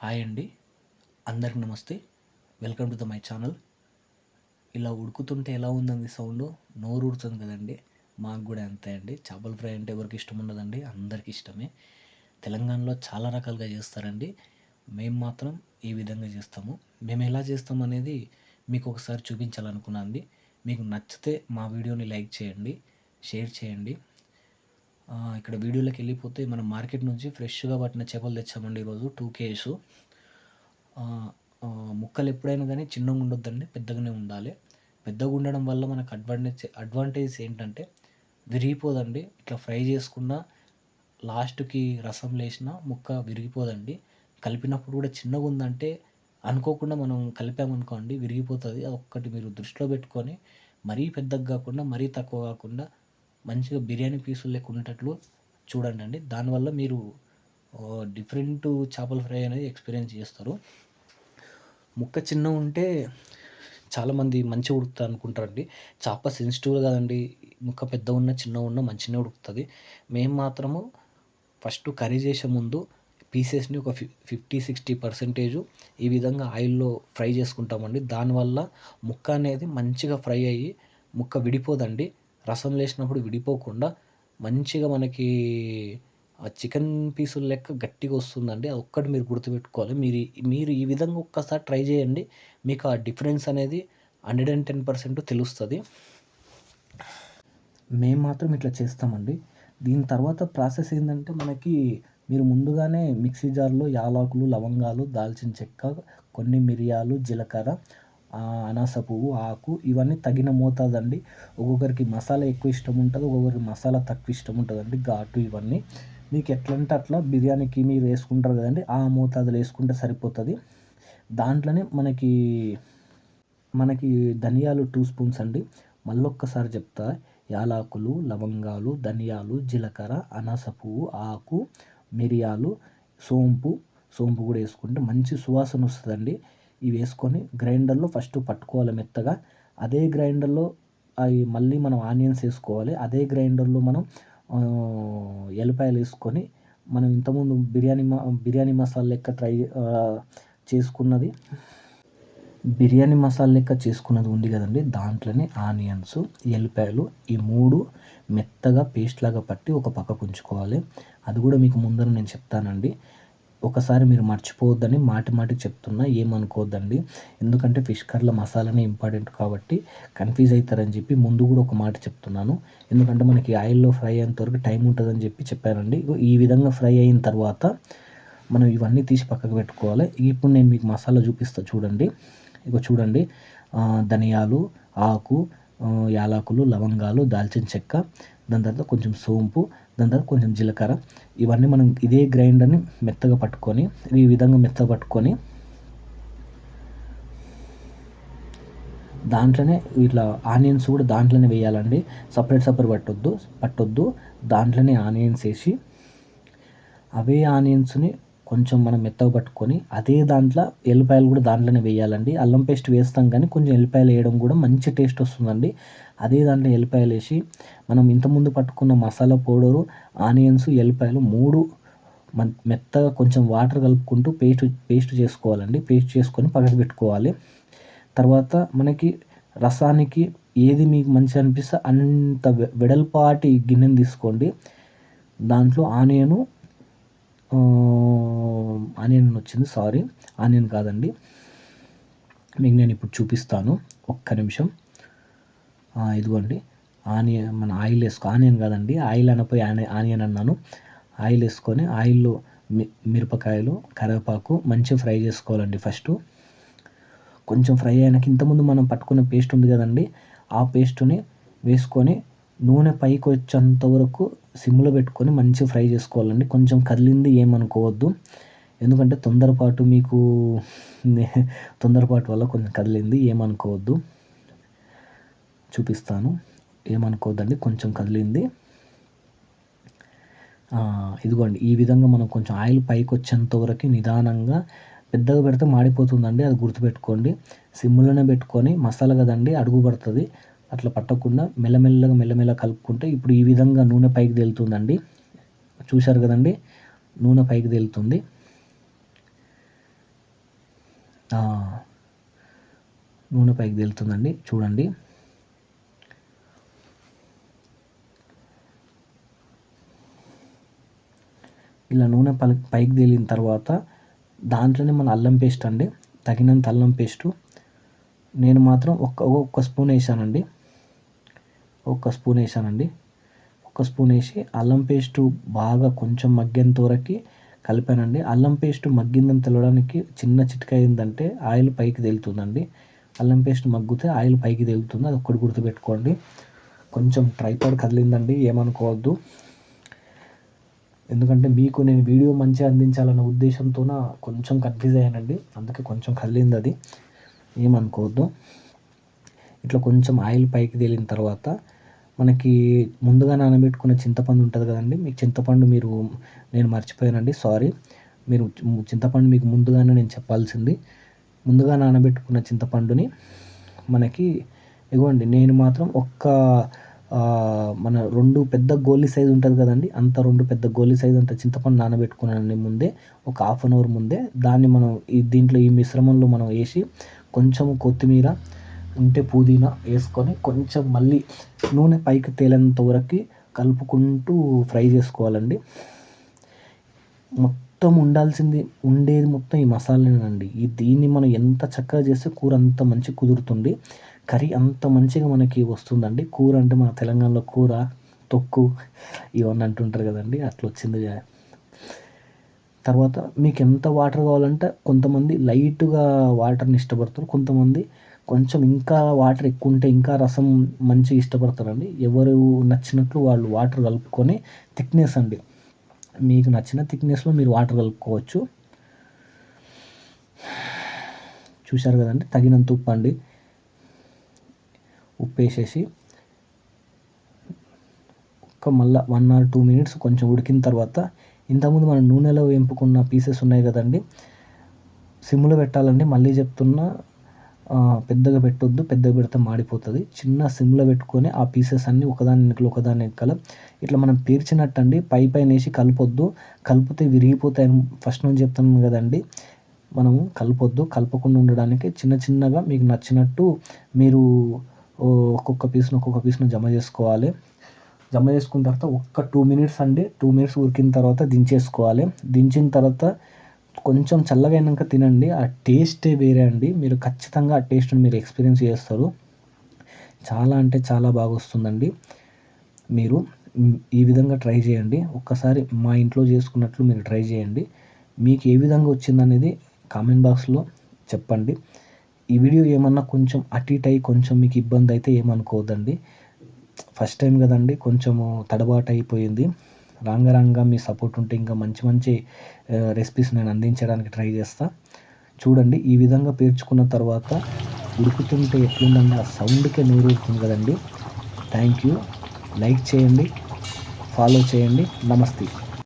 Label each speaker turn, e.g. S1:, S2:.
S1: Hi అండి. అందరికి నమస్తే. Welcome to my channel. ఇలా ఉడుకుతుంటే ఎలా ఉందండి సౌండు? నోరు ఊరుతుంది కదండీ! మాకు గూడా అంతే అండి. చేపల ఫ్రై అంటే ఎవరికి ఇష్టం ఉండదండి? అందరికి ఇష్టమే. తెలంగాణలో చాలా రకాలుగా చేస్తారండి. మేము మాత్రం ఈ విధంగా చేస్తాము. మేము ఎలా చేస్తామనేది మీకు ఒకసారి చూపించాలనుకున్నా అండి. మీకు నచ్చితే మా వీడియోని లైక్ చేయండి, షేర్ చేయండి. ఇక్కడ వీడియోలోకి వెళ్ళిపోతే మనం మార్కెట్ నుంచి ఫ్రెష్‌గా పట్టిన చేపలు తెచ్చామండి ఈరోజు 2 కేజెస్. ముక్కలు ఎప్పుడైనా గానీ చిన్నగా ఉండొద్దండి. పెద్దగానే ఉండాలి. పెద్దగా ఉండడం వల్ల మనకు అడ్వాంటేజ్ ఏంటంటే విరిగిపోదండి. ఇట్లా ఫ్రై చేసుకున్న లాస్ట్‌కి రసంలో ఏసినా ముక్క విరిగిపోదండి. కలిపినప్పుడు కూడా చిన్నగా ఉందంటే అనుకోకుండా మనం కలిపామనుకోండి విరిగిపోతది. అదొక్కటి మీరు దృష్టిలో పెట్టుకొని మరీ పెద్దగా కాకుండా, మరీ తక్కువ కాకుండా మంచిగా బిర్యానీ పీసులు లెక్క ఉండేటట్లు చూడండండి. దానివల్ల మీరు డిఫరెంట్ చేపల ఫ్రై అనేది ఎక్స్‌పీరియన్స్ చేస్తారు. ముక్క చిన్నగుంటే చాలామంది మంచిగా ఉడుకుతది అనుకుంటారండి. చేప సెన్సిటివ్ కదండీ! ముక్క పెద్దగున్నా, చిన్నగున్నా మంచిగానే ఉడుకుతది. మేము మాత్రము ఫస్ట్ కర్రీ చేసే ముందు పీసెస్‌ని ఒక 50-60% ఈ విధంగా ఆయిల్‌లో ఫ్రై చేసుకుంటామండి. దానివల్ల ముక్క అనేది మంచిగా ఫ్రై అయ్యి ముక్క విడిపోదండి. రసంలో ఏసినప్పుడు విడిపోకుండా మంచిగా మనకి ఆ చికెన్ పీసులు లెక్క గట్టిగా వస్తుందండి. అదొక్కటి మీరు గుర్తుపెట్టుకోవాలి. మీరు ఈ విధంగా ఒక్కసారి ట్రై చేయండి. మీకు ఆ డిఫరెన్స్ అనేది 110% తెలుస్తది. మేము మాత్రం ఇట్లా చేస్తామండి. దీని తర్వాత ప్రాసెస్ ఏందంటే మనకి మీరు ముందుగానే మిక్సీ జార్‌లో యాలకులు, లవంగాలు, దాల్చిన చెక్క, కొన్ని మిరియాలు, జీలకర్ర, అనాస పువ్వు, ఆకు ఇవన్నీ తగిన మోతాదండి. ఒక్కొక్కరికి మసాలా ఎక్కువ ఇష్టం ఉంటది. ఒక్కొక్కరికి మసాలా తక్కువ ఇష్టం ఉంటదండి. ఘాటు ఇవన్నీ. మీకు ఎట్లంటే అట్లా బిర్యానీకి మీరు వేసుకుంటారు కదండీ! ఆ మోతాదులో వేసుకుంటే సరిపోతది. దాంట్లోనే మనకి ధనియాలు 2 స్పూన్స్ అండి. మళ్ళొక్కసారి చెప్తా. యాలకులు, లవంగాలు, ధనియాలు, జీలకర్ర, అనాస పువ్వు, ఆకు, మిరియాలు, సోంపు కూడా వేసుకుంటే మంచి సువాసన వస్తదండి. ఇవి వేసుకొని గ్రైండర్‌లో ఫస్ట్ పట్టుకోవాలి మెత్తగా. అదే గ్రైండర్‌లో మళ్ళీ మనం ఆనియన్స్ వేసుకోవాలి. అదే గ్రైండర్‌లో మనం ఎల్లిపాయలు వేసుకొని మనం ఇంతకుముందు బిర్యానీ మసాలా లెక్క చేసుకున్నది బిర్యానీ మసాలా లెక్క చేసుకున్నది ఉంది కదండీ! దాంట్లోనే ఆనియన్స్, ఎల్లిపాయలు ఈ 3 మెత్తగా పేస్ట్ లాగా పట్టి ఒక పక్కకు ఉంచుకోవాలి. అది కూడా మీకు ముందర నేను చెప్తానండి. ఒకసారి మీరు మర్చిపోవద్దని మాటికి చెప్తున్నా, ఏమనుకోవద్దండి. ఎందుకంటే ఫిష్ కర్రీలో మసాలానే ఇంపార్టెంట్ కాబట్టి కన్‌ఫ్యూజ్ అయితారని చెప్పి ముందు కూడా ఒక మాట చెప్తున్నాను. ఎందుకంటే మనకి ఆయిల్‌లో ఫ్రై అయ్యేంత వరకు టైం ఉంటదని చెప్పి చెప్పానండి. ఈ విధంగా ఫ్రై అయిన తర్వాత మనం ఇవన్నీ తీసి పక్కకు పెట్టుకోవాలి. ఇప్పుడు నేను మీకు మసాలా చూపిస్తా చూడండి. చూడండి. ధనియాలు, ఆకు, యాలకులు, లవంగాలు, దాల్చిన చెక్క, దాని తర్వాత కొంచెం సోంపు, దాని తర్వాత కొంచెం జీలకర్ర ఇవన్నీ మనం ఇదే గ్రైండర్‌ని మెత్తగా పట్టుకొని ఈ విధంగా మెత్తగా పట్టుకొని దాంట్లోనే ఇట్లా ఆనియన్స్ కూడా దాంట్లోనే వేయాలండి. సపరేట్ పట్టొద్దు. దాంట్లోనే ఆనియన్స్ వేసి అవే ఆనియన్స్‌ని కొంచెం మనం మెత్తగా పట్టుకొని అదే దాంట్లో ఎల్లిపాయలు కూడా దాంట్లోనే వేయాలండి. అల్లం పేస్ట్ వేస్తాం కానీ కొంచెం ఎల్లిపాయలు వేయడం కూడా మంచి టేస్ట్ వస్తుందండి. అదే దాంట్లో ఎల్లిపాయలు వేసి మనం ఇంతకుముందు పట్టుకున్న మసాలా పౌడరు, ఆనియన్స్, ఎల్లిపాయలు 3 మెత్తగా కొంచెం వాటర్ కలుపుకుంటూ పేస్ట్ చేసుకోవాలండి. పేస్ట్ చేసుకొని పక్కకు పెట్టుకోవాలి. తర్వాత మనకి రసానికి ఏది మీకు మంచిగా అనిపిస్తే అంత వెడల్పాటి గిన్నెని తీసుకోండి. దాంట్లో ఆనియన్ వచ్చింది. సారీ, ఆనియన్ కాదండి. మీకు నేను ఇప్పుడు చూపిస్తాను. ఒక్క నిమిషం. ఇదిగోండి మన ఆనియన్ కాదండి. ఆయిల్ అనపోయి ఆనియన్ అన్నాను. ఆయిల్ వేసుకొని ఆయిల్‌లో మిరపకాయలు, కరివేపాకు మంచిగా ఫ్రై చేసుకోవాలండి ఫస్టు. కొంచెం ఫ్రై అయినాక ఇంతకుముందు మనం పట్టుకున్న పేస్ట్ ఉంది కదండీ! ఆ పేస్ట్‌ని వేసుకొని నూనె పైకి వచ్చేంత వరకు సిమ్‌లో పెట్టుకొని మంచిగా ఫ్రై చేసుకోవాలండి. కొంచెం కదిలింది ఏమనుకోవద్దు. ఎందుకంటే తొందరపాటు వల్ల కొంచెం కదిలింది, ఏమనుకోవద్దు. చూపిస్తాను. ఏమనుకోవద్దండి, కొంచెం కదిలింది. ఇదిగోండి ఈ విధంగా మనం కొంచెం ఆయిల్ పైకి వచ్చేంత వరకు నిదానంగా, పెద్దగా పెడితే మాడిపోతుందండి, అది గుర్తుపెట్టుకోండి. సిమ్‌లోనే పెట్టుకొని మసాలా కదండీ అడుగు పడుతది. అట్లా పట్టకుండా మెల్లమెల్లగా కలుపుకుంటే ఇప్పుడు ఈ విధంగా నూనె పైకి తేలుతుందండి. చూశారు కదండీ! నూనె పైకి తేలుతుంది. నూనె పైకి తేలుతుందండి చూడండి. ఇలా నూనె పైకి తేలిన తర్వాత దాంట్లోనే మన అల్లం పేస్ట్ అండి, తగినంత అల్లం పేస్టు. నేను మాత్రం ఒక్క స్పూన్ వేసానండి. ఒక్క స్పూన్ వేసి అల్లం పేస్టు బాగా కొంచెం మగ్గేంత వరకు కలిపానండి. అల్లం పేస్ట్ మగ్గిందని తెలవడానికి చిన్న చిట్కా ఏంటంటే ఆయిల్ పైకి తేలుతుందండి. అల్లం పేస్ట్ మగ్గితే ఆయిల్ పైకి తేలుతుంది, అది ఒక్కటి గుర్తుపెట్టుకోండి. కొంచెం ట్రైపాడ్ కదిలిందండి, ఏమనుకోవద్దు. ఎందుకంటే మీకు నేను వీడియో మంచిగా అందించాలన్న ఉద్దేశంతో కొంచెం కన్ఫ్యూజ్ అయ్యానండి, అందుకే కొంచెం కదిలింది, అది ఏమనుకోవద్దు. ఇట్లా కొంచెం ఆయిల్ పైకి తేలిన తర్వాత మనకి ముందుగా నానబెట్టుకున్న చింతపండు ఉంటుంది కదండి, మీకు చింతపండు నేను మర్చిపోయానండి, సారీ. చింతపండు మీకు ముందుగానే నేను చెప్పాల్సింది. ముందుగా నానబెట్టుకున్న చింతపండుని మనకి ఇవ్వండి. నేను మాత్రం మన 2 పెద్ద గోలీ సైజు ఉంటుంది కదండి, అంత 2 పెద్ద గోలీ సైజు అంత చింతపండు నానబెట్టుకున్నానండి ముందే, ఒక హాఫ్ అన్ అవర్ ముందే. దాన్ని మనం దీంట్లో ఈ మిశ్రమంలో మనం వేసి కొంచెం కొత్తిమీర ఉంటే పుదీనా వేసుకొని కొంచెం మళ్ళీ నూనె పైకి తేలేంత వరకు కలుపుకుంటూ ఫ్రై చేసుకోవాలండి. మొత్తం ఉండేది మొత్తం ఈ మసాలానేనండి. దీన్ని మనం ఎంత చక్కగా చేస్తే కూర అంత మంచిగా కుదురుతుంది, కర్రీ అంత మంచిగా మనకి వస్తుందండి. కూర అంటే మన తెలంగాణలో కూర, తొక్కు ఇవన్నీ అంటుంటారు కదండి, అట్లా వచ్చింది. తర్వాత మీకు ఎంత వాటర్ కావాలంటే కొంతమంది లైట్గా వాటర్ని ఇష్టపడతారు, కొంతమంది కొంచెం ఇంకా వాటర్ ఎక్కువ ఉంటే ఇంకా రసం మంచిగా ఇష్టపడతారండి. ఎవరు నచ్చినట్లు వాళ్ళు వాటర్ కలుపుకొని థిక్నెస్ అండి, మీకు నచ్చిన థిక్నెస్లో మీరు వాటర్ కలుపుకోవచ్చు. చూశారు కదండి, తగినంత ఉప్పు అండి. ఉప్పు వేసేసి మళ్ళీ 1 or 2 minutes కొంచెం ఉడికిన తర్వాత ఇంతకుముందు మనం నూనెలో వేంపుకున్న పీసెస్ ఉన్నాయి కదండి, సిమ్లో పెట్టాలండి. మళ్ళీ చెప్తున్నా, పెద్దగా పెట్టొద్దు, పెద్దగా పెడితే మాడిపోతుంది. చిన్న సిమ్లో పెట్టుకొని ఆ పీసెస్ అన్నీ ఒకదాని వెనకాల ఇట్లా మనం పేర్చినట్టు అండి పైన వేసి కలపొద్దు, కలిపితే విరిగిపోతాయని ఫస్ట్ నుంచి చెప్తున్నాను కదండి. మనము కలపకుండా ఉండడానికి చిన్నగా మీకు నచ్చినట్టు మీరు ఒక్కొక్క పీస్ను జమ చేసుకోవాలి. జమ చేసుకున్న తర్వాత ఒక్క 2 minutes అండి, 2 minutes ఉడికిన తర్వాత దించేసుకోవాలి. దించిన తర్వాత కొంచెం చల్లగా అయినాక తినండి, ఆ టేస్టే వేరే అండి. మీరు ఖచ్చితంగా ఆ టేస్ట్ని మీరు ఎక్స్పీరియన్స్ చేస్తారు. చాలా అంటే చాలా బాగా వస్తుందండి. మీరు ఈ విధంగా ట్రై చేయండి. ఒక్కసారి మా ఇంట్లో చేసుకున్నట్లు మీరు ట్రై చేయండి. మీకు ఏ విధంగా వచ్చిందనేది కామెంట్ బాక్స్లో చెప్పండి. ఈ వీడియో ఏమన్నా కొంచెం అటు ఇటు అయ్యి కొంచెం మీకు ఇబ్బంది అయితే ఏమనుకోవద్దండి. ఫస్ట్ టైం కదండి, కొంచెము తడబాటు అయిపోయింది. రాంగా మీ సపోర్ట్ ఉంటే ఇంకా మంచి రెసిపీస్ నేను అందించడానికి ట్రై చేస్తా. చూడండి, ఈ విధంగా పేర్చుకున్న తర్వాత ఉడుకుతుంటే ఎట్లుందండి, ఆ సౌండ్కే నోరూరుతుంది కదండి. Thank you. లైక్ చేయండి, ఫాలో చేయండి. నమస్తే.